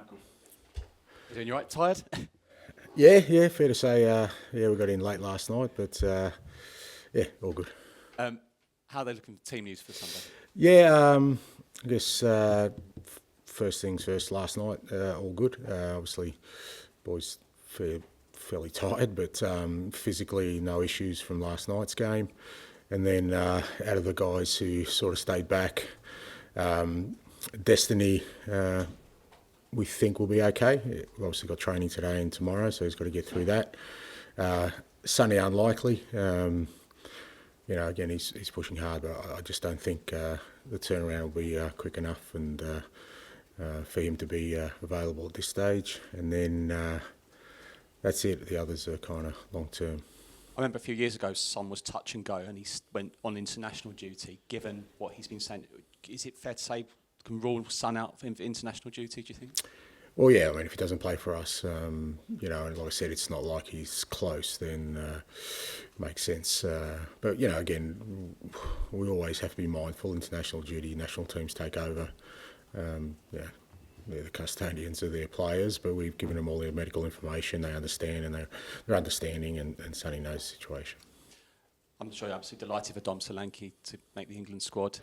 Michael. You doing all right? Tired? Yeah, fair to say. We got in late last night, but yeah, all good. How are they looking for team news for Sunday? Yeah, I guess first things first. Last night, all good. Obviously, boys fairly tired, but physically no issues from last night's game. And then out of the guys who sort of stayed back, Destiny. We think we'll be okay. We've obviously got training today and tomorrow, so he's got to get through that. Sonny unlikely. Again, he's pushing hard, but I just don't think the turnaround will be quick enough and for him to be available at this stage. And then that's it. The others are kind of long term. I remember a few years ago, Son was touch and go, and he went on international duty. Given what he's been saying, is it fair to say can rule Son out for international duty? Do you think? Well, yeah. I mean, if he doesn't play for us, and like I said, it's not like he's close. Then makes sense. But again, we always have to be mindful. International duty, national teams take over. They're the custodians of their players, but we've given them all their medical information. They understand, and they're understanding, and Sonny knows the situation. I'm sure you're absolutely delighted for Dom Solanke to make the England squad.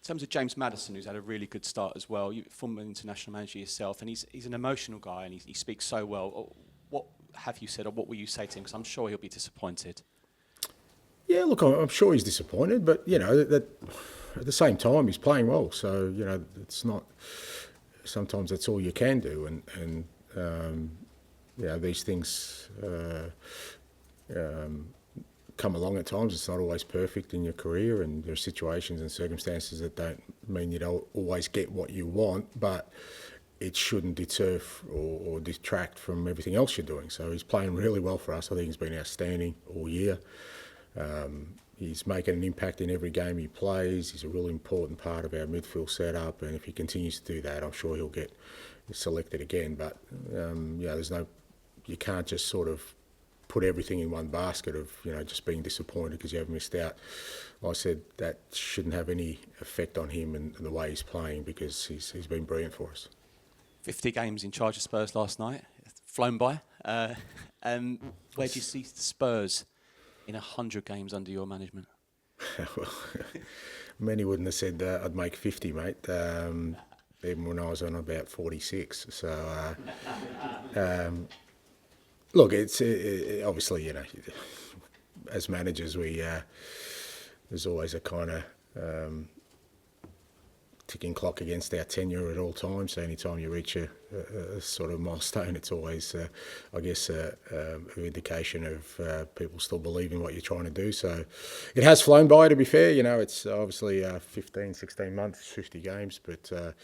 In terms of James Maddison, who's had a really good start as well, you're former international manager yourself, and he's an emotional guy, and he speaks so well. What have you said, or what will you say to him? Because I'm sure he'll be disappointed. Yeah, look, I'm sure he's disappointed, but that at the same time he's playing well. So it's not. Sometimes that's all you can do, and these things come along at times. It's not always perfect in your career, and there are situations and circumstances that don't mean you don't always get what you want, but it shouldn't deter or detract from everything else you're doing. So he's playing really well for us. I think he's been outstanding all year. He's making an impact in every game he plays. He's a really important part of our midfield setup, and if he continues to do that, I'm sure he'll get selected again. But you can't just sort of put everything in one basket of just being disappointed because you haven't missed out. Like I said, that shouldn't have any effect on him and the way he's playing, because he's been brilliant for us. 50 games in charge of Spurs last night, flown by. Where do you see the Spurs in 100 games under your management? Well, many wouldn't have said I'd make 50, mate. Even when I was on about 46. So, look, it's obviously, as managers, there's always a kind of ticking clock against our tenure at all times. So anytime you reach a sort of milestone, it's always, I guess, an indication of people still believe in what you're trying to do. So it has flown by, to be fair. It's obviously 15, 16 months, 50 games, but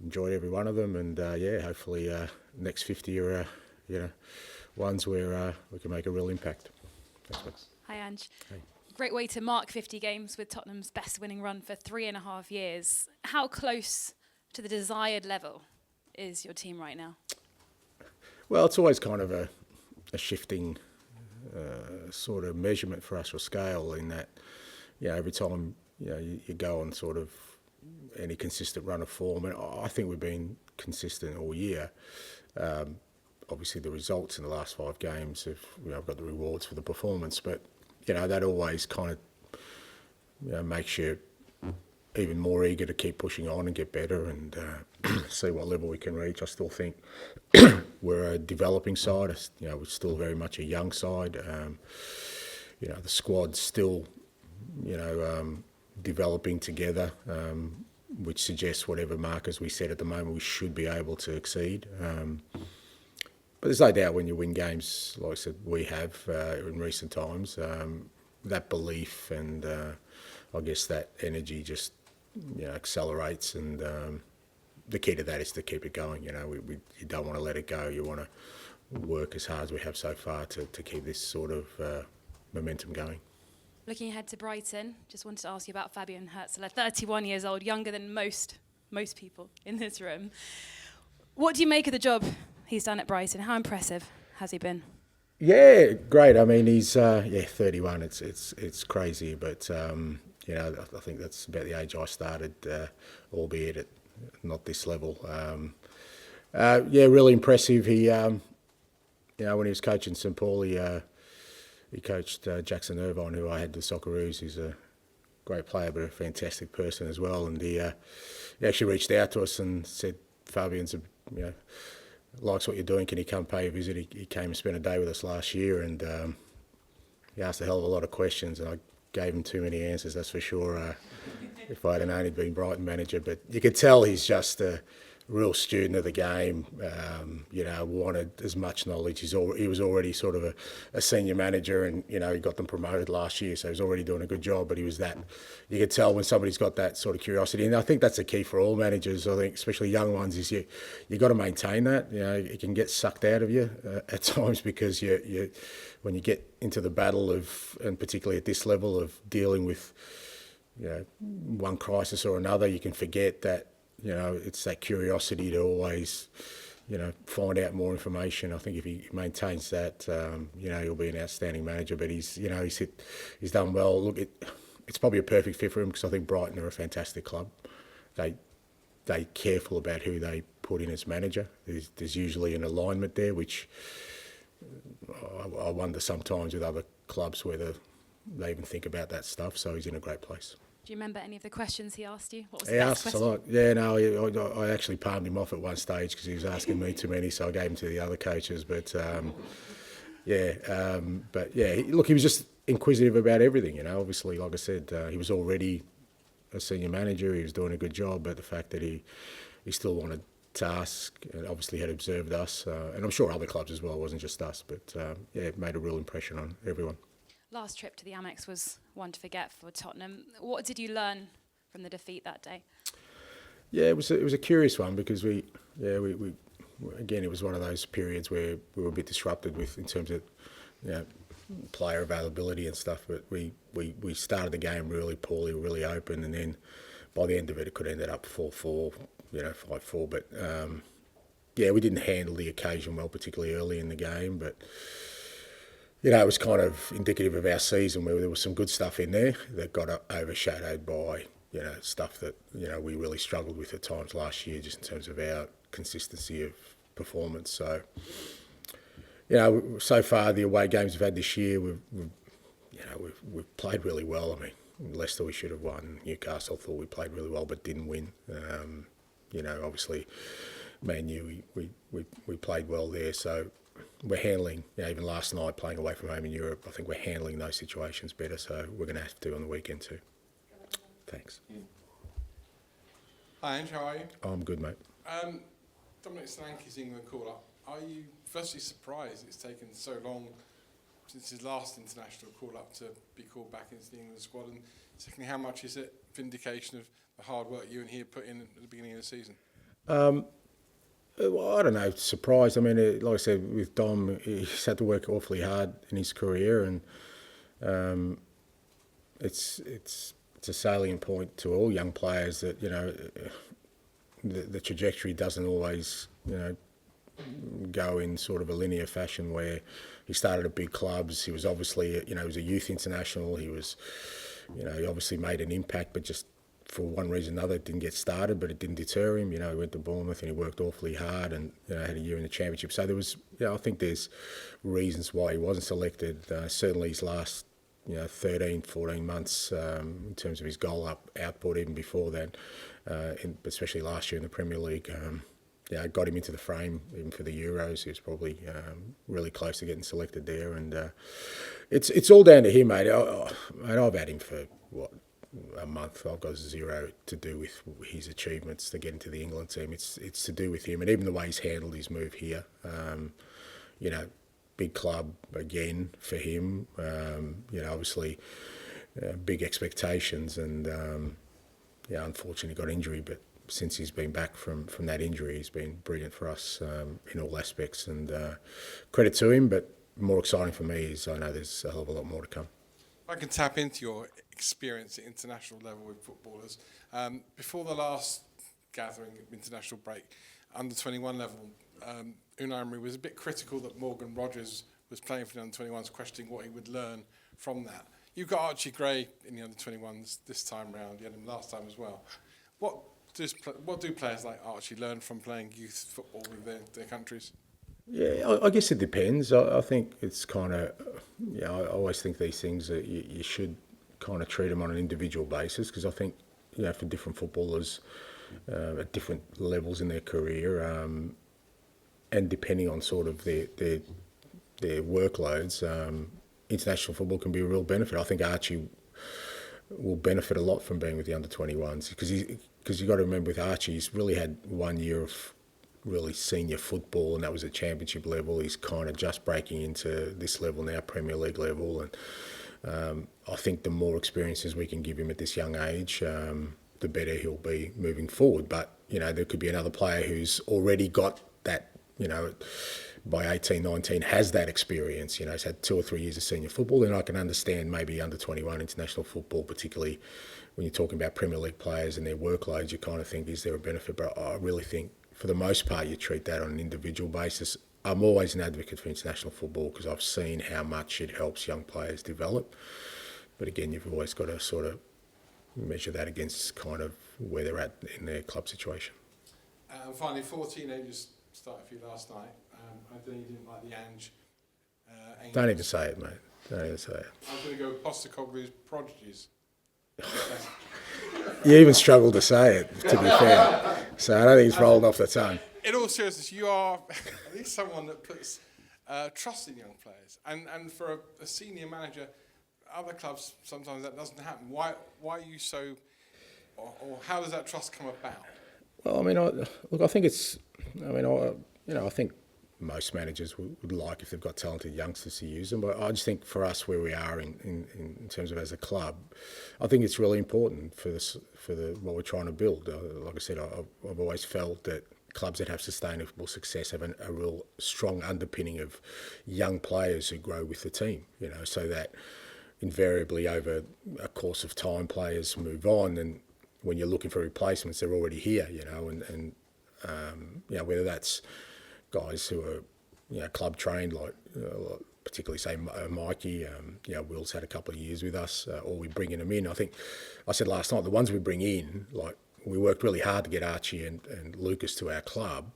enjoyed every one of them. And hopefully next 50 are, ones where we can make a real impact. Thanks, mate. Hi, Ange. Hey. Great way to mark 50 games with Tottenham's best winning run for 3.5 years. How close to the desired level is your team right now? Well, it's always kind of a shifting sort of measurement for us, or scale, in that every time you go on sort of any consistent run of form, and I think we've been consistent all year. Obviously, the results in the last 5 games have got the rewards for the performance, but that always kind of makes you even more eager to keep pushing on and get better and see what level we can reach. I still think we're a developing side. We're still very much a young side. The squad's still, developing together, which suggests whatever markers we set at the moment, we should be able to exceed. But there's no doubt when you win games, like I said, we have in recent times, that belief and I guess that energy just accelerates, and the key to that is to keep it going. You don't want to let it go. You want to work as hard as we have so far to keep this sort of momentum going. Looking ahead to Brighton, just wanted to ask you about Fabian Hurzeler, 31 years old, younger than most people in this room. What do you make of the job he's done at Brighton? How impressive has he been? Yeah, great. I mean, he's 31. It's crazy, but I think that's about the age I started, albeit at not this level. Yeah, really impressive. He, when he was coaching St Paul, he coached Jackson Irvine, who I had the Socceroos. He's a great player, but a fantastic person as well. And he actually reached out to us and said, "Fabian's, likes what you're doing. Can he come pay a visit?" He came and spent a day with us last year, and he asked a hell of a lot of questions, and I gave him too many answers, that's for sure. If I'd have known he'd been Brighton manager, but you could tell he's just a real student of the game. Wanted as much knowledge. He was already sort of a senior manager, and he got them promoted last year, so he was already doing a good job. But he was that. You could tell when somebody's got that sort of curiosity, and I think that's the key for all managers. I think especially young ones is you got to maintain that. It can get sucked out of you at times because you when you get into the battle of, and particularly at this level of dealing with one crisis or another, you can forget that. It's that curiosity to always, find out more information. I think if he maintains that, he'll be an outstanding manager. But he's done well. Look, it's probably a perfect fit for him because I think Brighton are a fantastic club. They're careful about who they put in as manager. There's usually an alignment there, which I wonder sometimes with other clubs whether they even think about that stuff. So he's in a great place. Do you remember any of the questions he asked you? What was He the asked best us a question? lot. Yeah, no, I actually palmed him off at one stage because he was asking me too many, so I gave him to the other coaches. But look, he was just inquisitive about everything. Obviously, like I said, he was already a senior manager. He was doing a good job, but the fact that he still wanted to ask, and obviously had observed us, and I'm sure other clubs as well. It wasn't just us, but it made a real impression on everyone. Last trip to the Amex was one to forget for Tottenham. What did you learn from the defeat that day? Yeah, it was a curious one because we again, it was one of those periods where we were a bit disrupted in terms of player availability and stuff. But we started the game really poorly, really open, and then by the end of it, it could have ended up 4-4, 5-4. But we didn't handle the occasion well, particularly early in the game, but. It was kind of indicative of our season where there was some good stuff in there that got overshadowed by, stuff that, we really struggled with at times last year just in terms of our consistency of performance. So, so far the away games we've had this year, we've played really well. I mean, Leicester we should have won. Newcastle thought we played really well but didn't win. Obviously, Man U, we played well there. So, we're handling, even last night playing away from home in Europe, I think we're handling those situations better, so we're going to have to on the weekend too. Thanks. Hi Ange, how are you? I'm good, mate. Dominic Solanke's England call-up. Are you firstly surprised it's taken so long since his last international call-up to be called back into the England squad? And secondly, how much is it vindication of the hard work you and he had put in at the beginning of the season? Well, I don't know, surprised. I mean, like I said, with Dom, he's had to work awfully hard in his career, and it's a salient point to all young players that the trajectory doesn't always go in sort of a linear fashion where he started at big clubs. He was obviously he was a youth international. He was he obviously made an impact, but just for one reason or another, it didn't get started, but it didn't deter him. He went to Bournemouth and he worked awfully hard and had a year in the Championship. So there was, I think there's reasons why he wasn't selected. Certainly his last, 13, 14 months in terms of his goal output, even before that, especially last year in the Premier League, got him into the frame even for the Euros. He was probably really close to getting selected there, and it's all down to him, mate. I've had him for a month. I've got zero to do with his achievements to get into the England team. It's to do with him and even the way he's handled his move here. Big club again for him. Obviously big expectations, and unfortunately got injury. But since he's been back from that injury, he's been brilliant for us in all aspects. And credit to him. But more exciting for me is I know there's a hell of a lot more to come. I can tap into your experience at international level with footballers. Before the last gathering international break, under 21 level, Unai Emery was a bit critical that Morgan Rogers was playing for the under 21s, questioning what he would learn from that. You've got Archie Gray in the under 21s this time round. You had him last time as well. What what do players like Archie learn from playing youth football with their countries? Yeah, I guess it depends. I think it's kind of, I always think these things that you should kind of treat them on an individual basis, because I think, for different footballers at different levels in their career, and depending on sort of their workloads, international football can be a real benefit. I think Archie will benefit a lot from being with the under-21s, because you've got to remember with Archie, he's really had 1 year of really senior football, and that was at championship level. He's kind of just breaking into this level now, Premier League level, and I think the more experiences we can give him at this young age, the better he'll be moving forward. But there could be another player who's already got that, by 18, 19 has that experience, he's had 2 or 3 years of senior football, and I can understand maybe under 21 international football, particularly when you're talking about Premier League players and their workloads, you kind of think, is there a benefit? But I really think for the most part, you treat that on an individual basis. I'm always an advocate for international football because I've seen how much it helps young players develop. But again, you've always got to sort of measure that against kind of where they're at in their club situation. And finally, 4 teenagers started for you last night. I don't know, you didn't like the Ange. Don't even say it, mate. Don't even say it. I'm going to go with Postecoglou's prodigies. You even struggled to say it, to be fair. So I don't think it's rolled off the tongue. In all seriousness, you are at least someone that puts trust in young players. And for a senior manager, other clubs, sometimes that doesn't happen. Why are you so, or how does that trust come about? Well, I mean, I think it's, I think most managers would like, if they've got talented youngsters, to use them. But I just think for us, where we are in terms of as a club, I think it's really important for what we're trying to build. Like I said, I've always felt that clubs that have sustainable success have a real strong underpinning of young players who grow with the team. So that invariably over a course of time, players move on, and when you're looking for replacements, they're already here. And whether that's guys who are, club trained, like particularly say Mikey, Will's had a couple of years with us, or we bringing them in. I think I said last night, the ones we bring in, like we worked really hard to get Archie and Lucas to our club,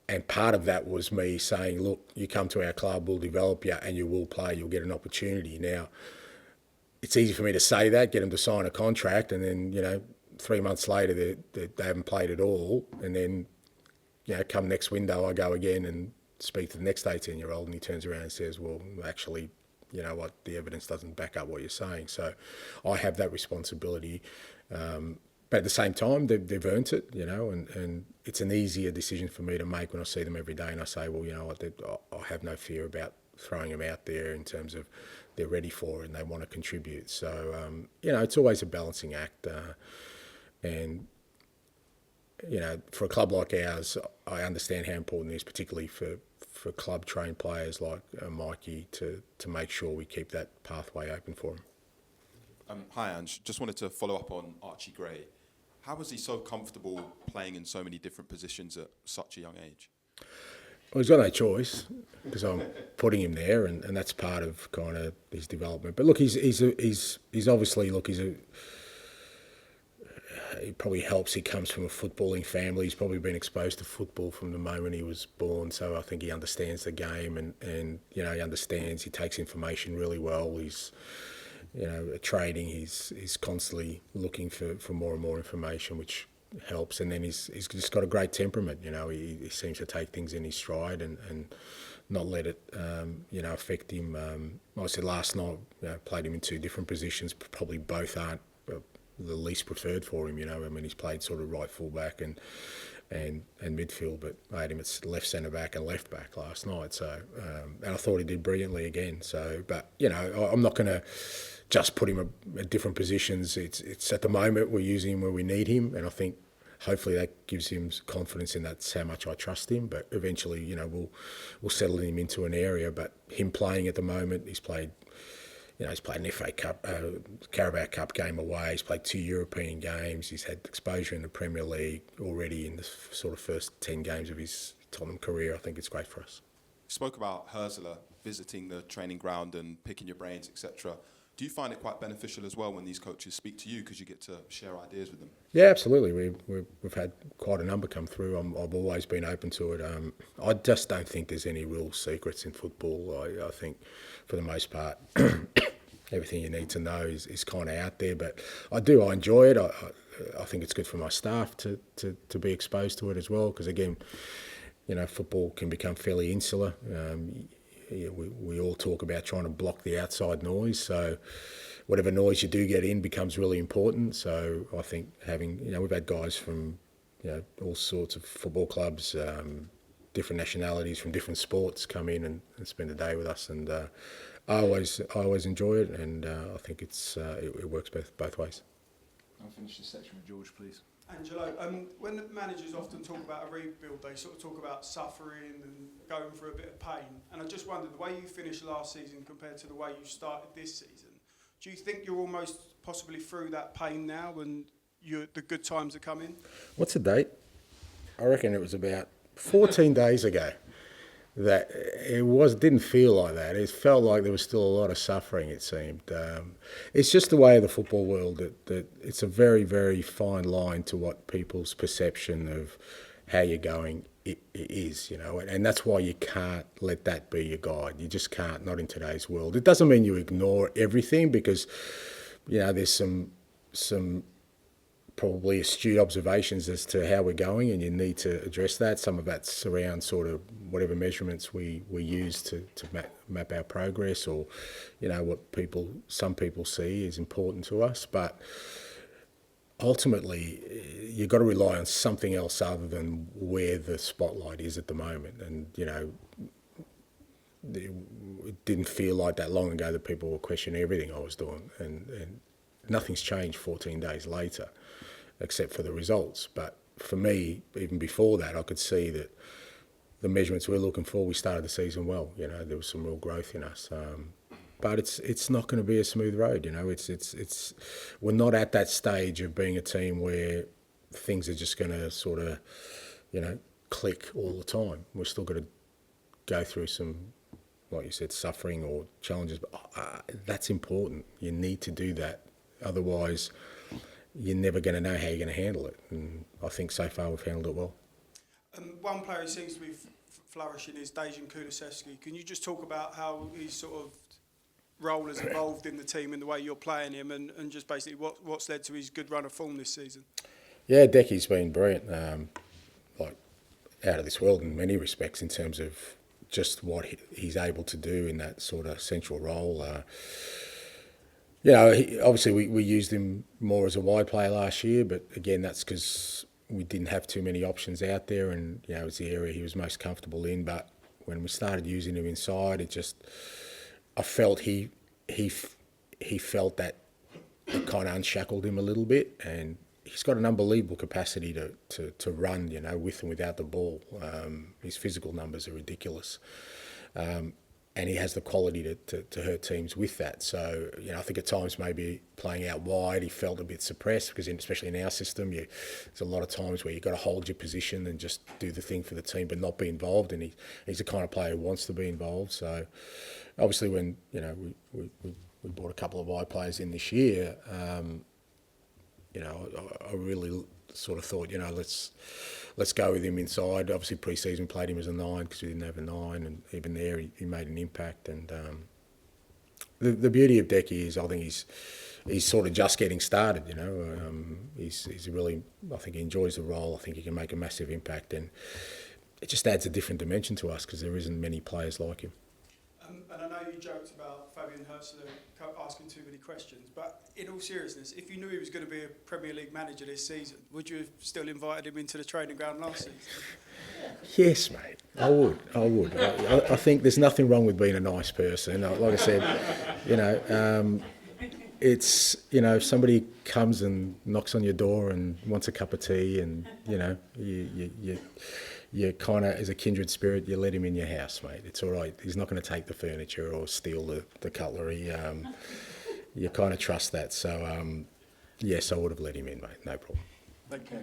and part of that was me saying, look, you come to our club, we'll develop you, and you will play, you'll get an opportunity. Now, it's easy for me to say that, get them to sign a contract, and then 3 months later they haven't played at all, and then come next window, I go again and speak to the next 18-year-old, and he turns around and says, well, actually, you know what, the evidence doesn't back up what you're saying. So I have that responsibility. But at the same time, they've earned it, and it's an easier decision for me to make when I see them every day and I say, well, you know what, I have no fear about throwing them out there in terms of they're ready for it and they want to contribute. So, it's always a balancing act. And for a club like ours, I understand how important it is, particularly for club-trained players like Mikey, to make sure we keep that pathway open for him. Hi, Ange. Just wanted to follow up on Archie Gray. How was he so comfortable playing in so many different positions at such a young age? Well, he's got no choice because I'm putting him there, and that's part of kind of his development. But look, he's obviously, it probably helps. He comes from a footballing family. He's probably been exposed to football from the moment he was born. So I think he understands the game, and he understands. He takes information really well. He's at training, he's constantly looking for more and more information, which helps. And then he's just got a great temperament. He seems to take things in his stride and not let it affect him. I said last night, played him in two different positions. Probably both aren't the least preferred for him. He's played sort of right full back and midfield, but I had him at left centre back and left back last night. So and I thought he did brilliantly again. So, but I'm not going to just put him at different positions. It's at the moment we're using him where we need him, and I think hopefully that gives him confidence in that's how much I trust him. But eventually, we'll settle him into an area. But him playing at the moment, he's played. He's played an FA Cup, Carabao Cup game away. He's played 2 European games. He's had exposure in the Premier League already in the sort of first 10 games of his Tottenham career. I think it's great for us. You spoke about Hurzeler visiting the training ground and picking your brains, etc. Do you find it quite beneficial as well when these coaches speak to you because you get to share ideas with them? Yeah, absolutely. We've had quite a number come through. I've always been open to it. I just don't think there's any real secrets in football. I think for the most part, everything you need to know is kind of out there. But I enjoy it. I think it's good for my staff to be exposed to it as well, because again, you know, football can become fairly insular. We all talk about trying to block the outside noise, so whatever noise you do get in becomes really important. So I think having, you know, we've had guys from, you know, all sorts of football clubs, different nationalities from different sports come in and spend a day with us, and I always enjoy it, and I think it works both ways. I'll finish this section with George, please. Angelo, when the managers often talk about a rebuild, they sort of talk about suffering and going through a bit of pain. And I just wondered, the way you finished last season compared to the way you started this season, do you think you're almost possibly through that pain now and the good times are coming? What's the date? I reckon it was about 14 days ago that didn't feel like that. It felt like there was still a lot of suffering, it seemed. It's just the way of the football world that it's a very, very fine line to what people's perception of how you're going is, you know, and that's why you can't let that be your guide. You just can't, not in today's world. It doesn't mean you ignore everything, because, you know, there's some probably astute observations as to how we're going, and you need to address that. Some of that's around sort of whatever measurements we use to map our progress, or, you know, what some people see is important to us. But ultimately, you've got to rely on something else other than where the spotlight is at the moment. And, you know, it didn't feel like that long ago that people were questioning everything I was doing, and nothing's changed 14 days later, except for the results. But for me, even before that, I could see that the measurements we're looking for, we started the season well. You know, there was some real growth in us. But it's not going to be a smooth road. You know, we're not at that stage of being a team where things are just going to sort of, you know, click all the time. We're still going to go through some, like you said, suffering or challenges. But that's important. You need to do that. Otherwise, you're never going to know how you're going to handle it. And I think so far we've handled it well. One player who seems to be flourishing is Dejan Kulusevski. Can you just talk about how his sort of role has evolved in the team and the way you're playing him, and just basically what's led to his good run of form this season? Yeah, Decky's been brilliant, like out of this world in many respects in terms of just what he's able to do in that sort of central role. You know, obviously we used him more as a wide player last year, but again, that's because we didn't have too many options out there, and, you know, it was the area he was most comfortable in. But when we started using him inside, I felt he felt that it kind of unshackled him a little bit, and he's got an unbelievable capacity to run, you know, with and without the ball. His physical numbers are ridiculous. And he has the quality to hurt teams with that. So, you know, I think at times maybe playing out wide, he felt a bit suppressed, because especially in our system, there's a lot of times where you've got to hold your position and just do the thing for the team but not be involved. And he's the kind of player who wants to be involved. So obviously when, you know, we brought a couple of wide players in this year, you know, I really sort of thought, you know, let's go with him inside. Obviously, pre-season played him as a 9 because we didn't have a 9, and even there he made an impact. And the beauty of Decky is I think he's sort of just getting started. You know, he's really, I think he enjoys the role. I think he can make a massive impact, and it just adds a different dimension to us because there isn't many players like him. And I know you joked about Fabian Hurzeler asking too many questions, but in all seriousness, if you knew he was going to be a Premier League manager this season, would you have still invited him into the training ground last season? Yes, mate, I would. I think there's nothing wrong with being a nice person. Like I said, you know, it's, you know, if somebody comes and knocks on your door and wants a cup of tea, and, you know, you kind of, as a kindred spirit, you let him in your house, mate. It's all right. He's not going to take the furniture or steal the cutlery. You kind of trust that. So, yes, I would have let him in, mate. No problem. Okay.